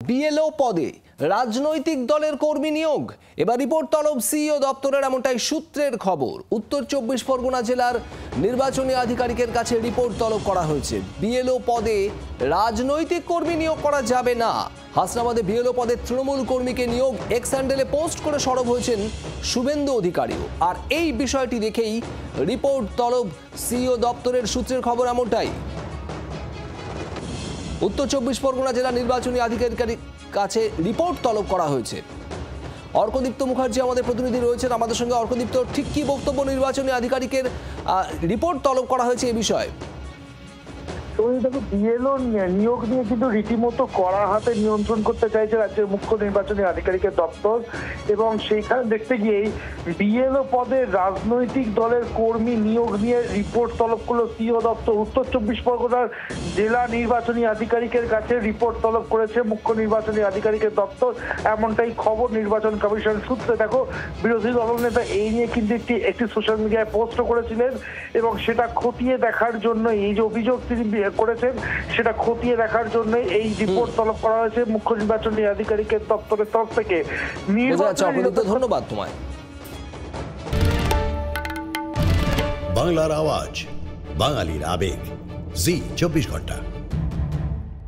BLO পদে রাজনৈতিক দলের কর্মী নিয়োগ। এবার রিপোর্ট তলব সিইও দপ্তরের, এমনটাই সূত্রের খবর। উত্তর 24 পরগনা জেলার নির্বাচনী আধিকারিকের কাছে রিপোর্ট তলব করা হয়েছে। বিএলও পদে রাজনৈতিক কর্মী নিয়োগ করা যাবে না। হাসনাবাদে বিএলও পদে তৃণমূল কর্মীকে নিয়োগ এক্স হ্যান্ডেলে পোস্ট করে সরব হয়েছেন শুভেন্দু অধিকারীও। আর এই বিষয়টি দেখেই রিপোর্ট তলব সিইও দপ্তরের, সূত্রের খবর এমনটাই। উত্তর 24 পরগনা জেলা নির্বাচনী আধিকারিকের কাছে রিপোর্ট তলব করা হয়েছে। অর্কদীপ্ত মুখার্জি আমাদের প্রতিনিধি রয়েছেন আমাদের সঙ্গে। অর্কদীপ্ত, ঠিক কি বক্তব্য নির্বাচনী আধিকারিকের রিপোর্ট তলব করা হয়েছে এই বিষয়ে? দেখো, বিএলও নিয়োগ নিয়ে কিন্তু রীতিমতো কড়া হাতে নিয়ন্ত্রণ করতে চাইছে রাজ্যের মুখ্য নির্বাচনী আধিকারিকের দপ্তর, এবং সেইখানে দেখতে গিয়েই বিএলও পদে রাজনৈতিক দলের কর্মী নিয়োগ নিয়ে রিপোর্ট তলব করলো সিইও দপ্তর। উত্তর 24 পরগনার জেলা নির্বাচনী আধিকারিকের কাছে রিপোর্ট তলব করেছে মুখ্য নির্বাচনী আধিকারিকের দপ্তর, এমনটাই খবর নির্বাচন কমিশন সূত্রে। দেখো, বিরোধী দলনেতা এই নিয়ে কিন্তু একটি সোশ্যাল মিডিয়ায় পোস্ট করেছিলেন, এবং সেটা খতিয়ে দেখার জন্য, এই যে অভিযোগ তিনি করেছেন সেটা খতিয়ে দেখার জন্য এই রিপোর্ট তলব করা হয়েছে মুখ্য নির্বাচনী আধিকারিকের দপ্তরের তরফ থেকে। ধন্যবাদ তোমায়। বাংলার আওয়াজ, বাঙালির আবেগ, জি 24 ঘন্টা।